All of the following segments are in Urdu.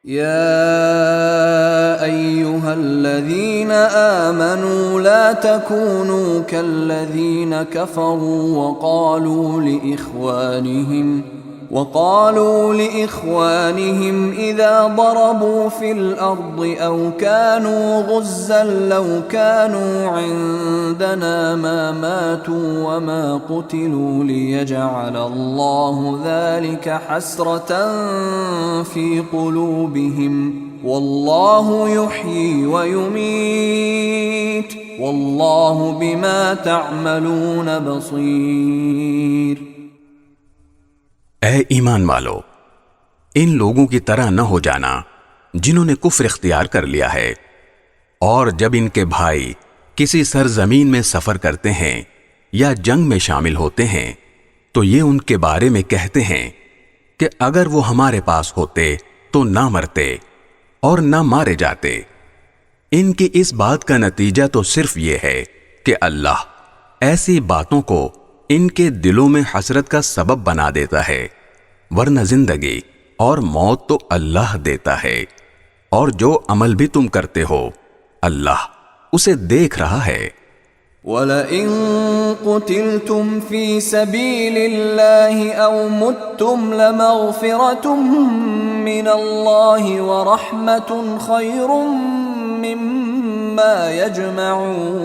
يا أيها الذين آمنوا لا تكونوا كالذين كفروا وقالوا لإخوانهم إذا ضربوا في الأرض أو كانوا غزا لو كانوا عندنا ما ماتوا وما قتلوا ليجعل الله ذلك حسرة في قلوبهم والله يحيي ويميت والله بما تعملون بصير۔ اے ایمان والو، ان لوگوں کی طرح نہ ہو جانا جنہوں نے کفر اختیار کر لیا ہے، اور جب ان کے بھائی کسی سرزمین میں سفر کرتے ہیں یا جنگ میں شامل ہوتے ہیں تو یہ ان کے بارے میں کہتے ہیں کہ اگر وہ ہمارے پاس ہوتے تو نہ مرتے اور نہ مارے جاتے۔ ان کی اس بات کا نتیجہ تو صرف یہ ہے کہ اللہ ایسی باتوں کو ان کے دلوں میں حسرت کا سبب بنا دیتا ہے، ورنہ زندگی اور موت تو اللہ دیتا ہے، اور جو عمل بھی تم کرتے ہو اللہ اسے دیکھ رہا ہے۔ وَلَئِن قُتِلْتُمْ فِي سَبِيلِ اللَّهِ أَوْ مُتُّمْ لَمَغْفِرَةٌ مِّنَ اللَّهِ وَرَحْمَةٌ خَيْرٌ مِّمَّا يَجْمَعُونَ۔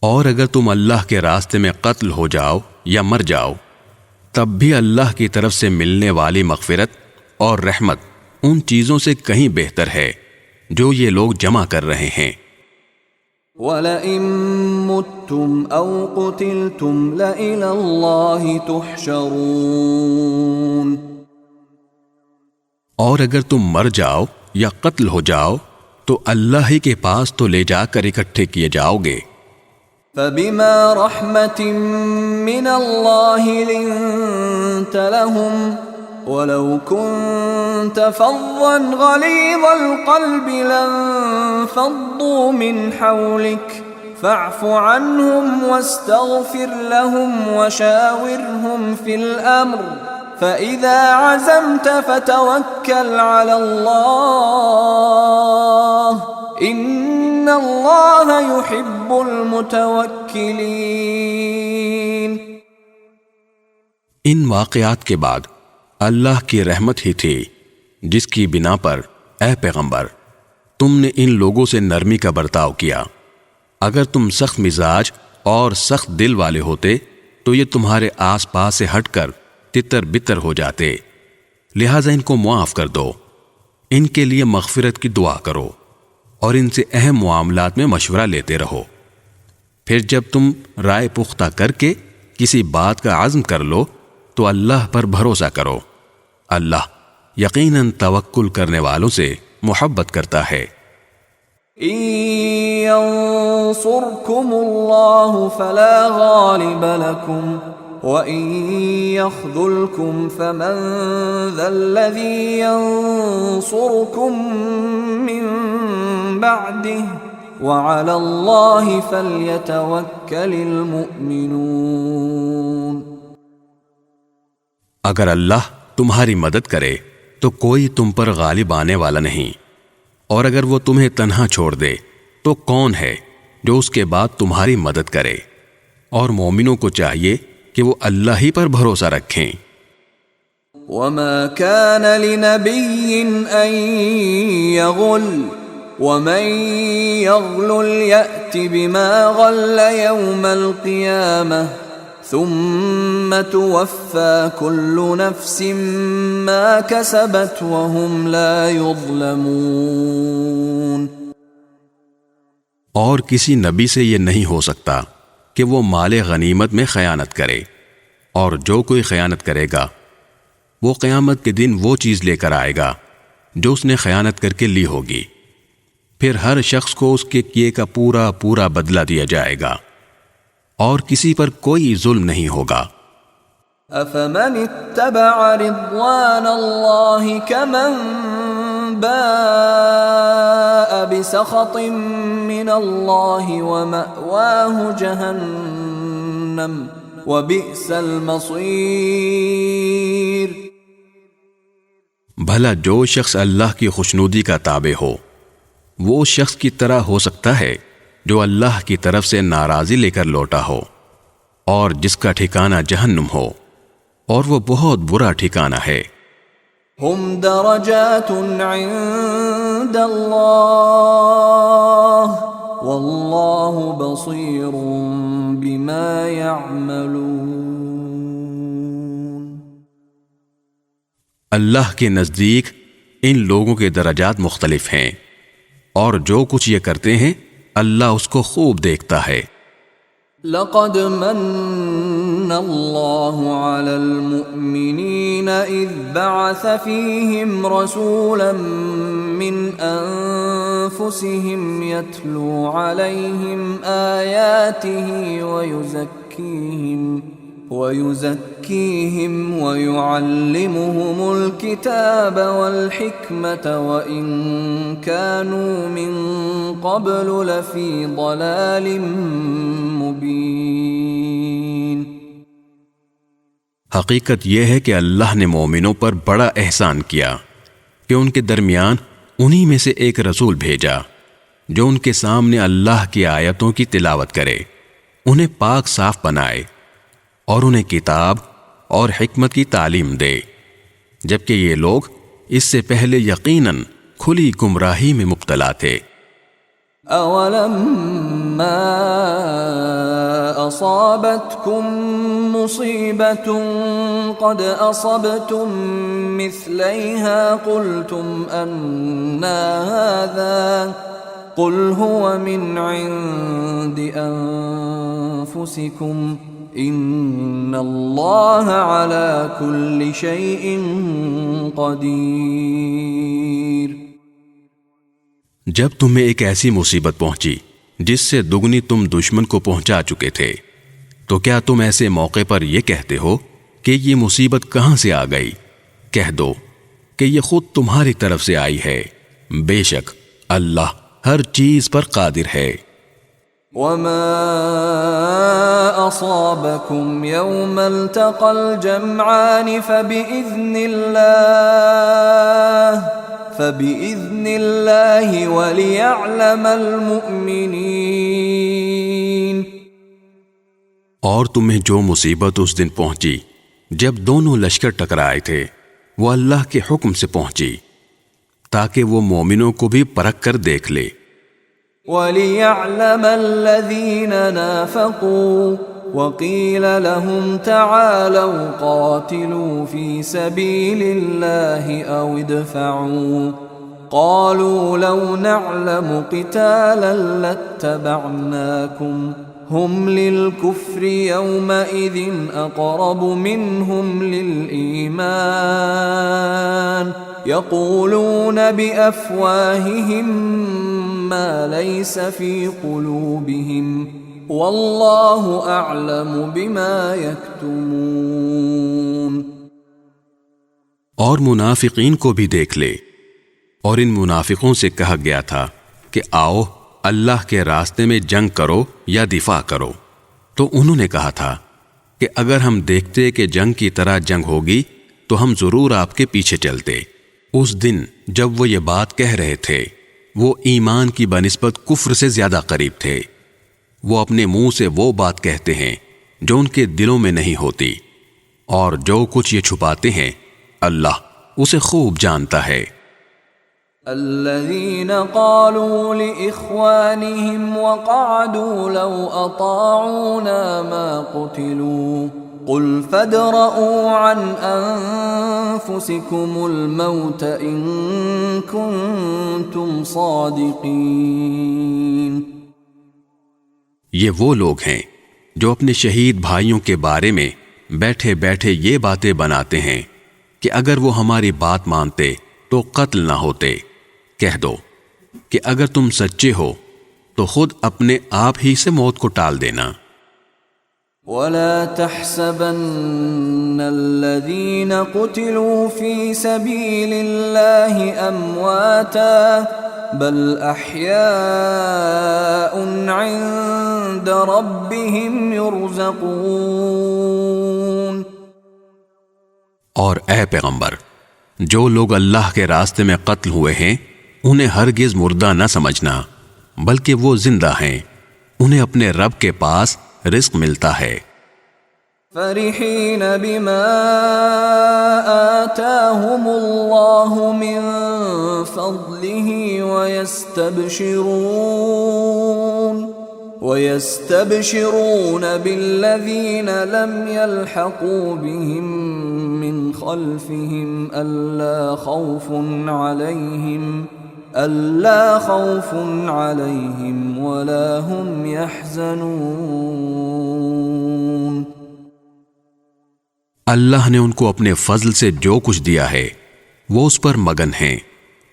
اور اگر تم اللہ کے راستے میں قتل ہو جاؤ یا مر جاؤ تب بھی اللہ کی طرف سے ملنے والی مغفرت اور رحمت ان چیزوں سے کہیں بہتر ہے جو یہ لوگ جمع کر رہے ہیں۔ وَلَئِن مُتُّمْ أَوْ قُتِلْتُمْ لَإِلَى اللَّهِ تُحْشَرُونَ۔ اور اگر تم مر جاؤ یا قتل ہو جاؤ تو اللہ ہی کے پاس تو لے جا کر اکٹھے کیے جاؤ گے۔ فَبِمَا رَحْمَةٍ مِّنَ اللَّهِ لِنتَ لَهُمْ وَلَوْ كُنتَ فَظًّا غَلِيظَ الْقَلْبِ لَانفَضُّوا مِنْ حَوْلِكَ فَاعْفُ عَنْهُمْ وَاسْتَغْفِرْ لَهُمْ وَشَاوِرْهُمْ فِي الْأَمْرِ فَإِذَا عَزَمْتَ فَتَوَكَّلْ عَلَى اللَّهِ إِنَّ اللَّهَ يُحِبُّ الْمُتَوَكِّلِينَ۔ ان واقعات کے بعد اللہ کی رحمت ہی تھی جس کی بنا پر اے پیغمبر تم نے ان لوگوں سے نرمی کا برتاؤ کیا۔ اگر تم سخت مزاج اور سخت دل والے ہوتے تو یہ تمہارے آس پاس سے ہٹ کر تتر بتر ہو جاتے، لہٰذا ان کو معاف کر دو، ان کے لیے مغفرت کی دعا کرو اور ان سے اہم معاملات میں مشورہ لیتے رہو۔ پھر جب تم رائے پختہ کر کے کسی بات کا عزم کر لو تو اللہ پر بھروسہ کرو، اللہ یقیناً توکل کرنے والوں سے محبت کرتا ہے۔ إِن يَنصُرْكُمُ اللَّهُ فَلَا غَالِبَ لَكُمْ وَإِن يَخْذُلْكُمْ فَمَن ذَا الَّذِي يَنصُرُكُم مِّن بَعْدِهِ وَعَلَى اللَّهِ فَلْيَتَوَكَّلِ الْمُؤْمِنُونَ۔ اگر اللہ تمہاری مدد کرے تو کوئی تم پر غالب آنے والا نہیں، اور اگر وہ تمہیں تنہا چھوڑ دے تو کون ہے جو اس کے بعد تمہاری مدد کرے؟ اور مومنوں کو چاہیے کہ وہ اللہ ہی پر بھروسہ رکھیں۔ وَمَا كَانَ لِنَبِيٍّ أَن يَغُلَّ وَمَن يَغْلُلْ يَأْتِ بِمَا غَلَّ يَوْمَ الْقِيَامَةِ ثُمَّ تُوَفَّى كُلُّ نَفْسٍ مَا كَسَبَتْ وَهُمْ لَا يُظْلَمُونَ۔ اور کسی نبی سے یہ نہیں ہو سکتا کہ وہ مال غنیمت میں خیانت کرے، اور جو کوئی خیانت کرے گا وہ قیامت کے دن وہ چیز لے کر آئے گا جو اس نے خیانت کر کے لی ہوگی، پھر ہر شخص کو اس کے کیے کا پورا پورا بدلہ دیا جائے گا، اور کسی پر کوئی ظلم نہیں ہوگا۔ أَفَمَنِ اتَّبَعَ رِضْوَانَ اللَّهِ كَمَنْ بَاءَ بِسَخَطٍ مِّنَ اللَّهِ وَمَأْوَاهُ جَهَنَّمُ وَبِئْسَ الْمَصِيرُ۔ بھلا جو شخص اللہ کی خوشنودی کا تابع ہو وہ اس شخص کی طرح ہو سکتا ہے جو اللہ کی طرف سے ناراضی لے کر لوٹا ہو اور جس کا ٹھکانہ جہنم ہو اور وہ بہت برا ٹھکانہ ہے۔ هم درجات عند الله والله بصير بما يعملون۔ اللہ کے نزدیک ان لوگوں کے درجات مختلف ہیں اور جو کچھ یہ کرتے ہیں اللہ اس کو خوب دیکھتا ہے۔ لقد من الله على المؤمنين إذ بعث فيهم رسولا من أنفسهم يتلو عليهم آياته ويزكيهم ويعلمهم الكتاب والحكمة وإن كانوا من قبل لفي ضلال مبين۔ حقیقت یہ ہے کہ اللہ نے مومنوں پر بڑا احسان کیا کہ ان کے درمیان انہی میں سے ایک رسول بھیجا جو ان کے سامنے اللہ کی آیتوں کی تلاوت کرے، انہیں پاک صاف بنائے اور انہیں کتاب اور حکمت کی تعلیم دے، جبکہ یہ لوگ اس سے پہلے یقیناً کھلی گمراہی میں مبتلا تھے۔ أَوَلَمَّا أَصَابَتْكُم مُّصِيبَةٌ قَدْ أَصَبْتُم مِّثْلَيْهَا قُلْتُمْ أَنَّىٰ هَٰذَا قُلْ هُوَ مِنْ عِندِ أَنفُسِكُمْ إِنَّ اللَّهَ عَلَىٰ كُلِّ شَيْءٍ قَدِيرٌ۔ جب تمہیں ایک ایسی مصیبت پہنچی جس سے دگنی تم دشمن کو پہنچا چکے تھے تو کیا تم ایسے موقع پر یہ کہتے ہو کہ یہ مصیبت کہاں سے آ گئی؟ کہہ دو کہ یہ خود تمہاری طرف سے آئی ہے، بے شک اللہ ہر چیز پر قادر ہے۔ وَمَا أَصَابَكُمْ يَوْمَ الْتَقَى الْجَمْعَانِ فَبِإِذْنِ اللَّهِ وَلِيَعْلَمَ الْمُؤْمِنِينَ۔ اور تمہیں جو مصیبت اس دن پہنچی جب دونوں لشکر ٹکرائے تھے وہ اللہ کے حکم سے پہنچی تاکہ وہ مومنوں کو بھی پرکھ کر دیکھ لے۔ وَلِيَعْلَمَ الَّذِينَ نَافَقُوا وَقِيلَ لَهُمْ تَعَالَوْا قَاتِلُوا فِي سَبِيلِ اللَّهِ أَوِ ادْفَعُوا قَالُوا لَوْ نَعْلَمُ قِتَالًا لَاتَّبَعْنَاكُمْ هُمْ لِلْكُفْرِ يَوْمَئِذٍ أَقْرَبُ مِنْهُمْ لِلْإِيمَانِ يَقُولُونَ بِأَفْوَاهِهِمْ مَا لَيْسَ فِي قُلُوبِهِمْ وَاللَّهُ أَعْلَمُ بِمَا يَكْتُمُونَ۔ اور منافقین کو بھی دیکھ لے، اور ان منافقوں سے کہا گیا تھا کہ آؤ اللہ کے راستے میں جنگ کرو یا دفاع کرو، تو انہوں نے کہا تھا کہ اگر ہم دیکھتے کہ جنگ کی طرح جنگ ہوگی تو ہم ضرور آپ کے پیچھے چلتے۔ اس دن جب وہ یہ بات کہہ رہے تھے وہ ایمان کی بنسبت کفر سے زیادہ قریب تھے۔ وہ اپنے منہ سے وہ بات کہتے ہیں جو ان کے دلوں میں نہیں ہوتی، اور جو کچھ یہ چھپاتے ہیں اللہ اسے خوب جانتا ہے۔ الذين قالوا لإخوانهم وقعدوا لو أطاعونا ما قتلوا قل فادرءوا عن أنفسكم الموت إن كنتم صادقين۔ یہ وہ لوگ ہیں جو اپنے شہید بھائیوں کے بارے میں بیٹھے بیٹھے یہ باتیں بناتے ہیں کہ اگر وہ ہماری بات مانتے تو قتل نہ ہوتے۔ کہہ دو کہ اگر تم سچے ہو تو خود اپنے آپ ہی سے موت کو ٹال دینا۔ وَلَا تَحْسَبَنَّ الَّذِينَ قُتِلُوا فِي سَبِيلِ اللَّهِ أَمْوَاتًا بَلْ أَحْيَاءٌ عِندَ رَبِّهِمْ يُرْزَقُونَ۔ اور اے پیغمبر، جو لوگ اللہ کے راستے میں قتل ہوئے ہیں انہیں ہرگز مردہ نہ سمجھنا، بلکہ وہ زندہ ہیں، انہیں اپنے رب کے پاس رزق ملتا ہے۔ فرحين بما آتاهم الله من فضله ويستبشرون بالذين لم يلحقوا بهم من خلفهم ألا خوف عليهم ولا هم يحزنون۔ اللہ نے ان کو اپنے فضل سے جو کچھ دیا ہے وہ اس پر مگن ہیں،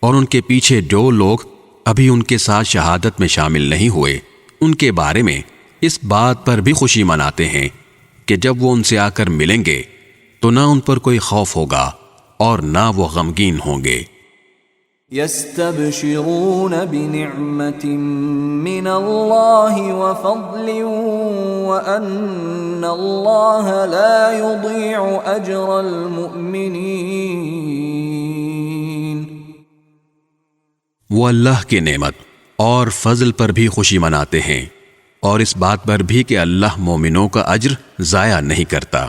اور ان کے پیچھے جو لوگ ابھی ان کے ساتھ شہادت میں شامل نہیں ہوئے ان کے بارے میں اس بات پر بھی خوشی مناتے ہیں کہ جب وہ ان سے آ کر ملیں گے تو نہ ان پر کوئی خوف ہوگا اور نہ وہ غمگین ہوں گے۔ يستبشرون بنعمة من الله وفضل وأن الله لا يضيع أجر المؤمنين۔ وہ اللہ کی نعمت اور فضل پر بھی خوشی مناتے ہیں اور اس بات پر بھی کہ اللہ مومنوں کا اجر ضائع نہیں کرتا۔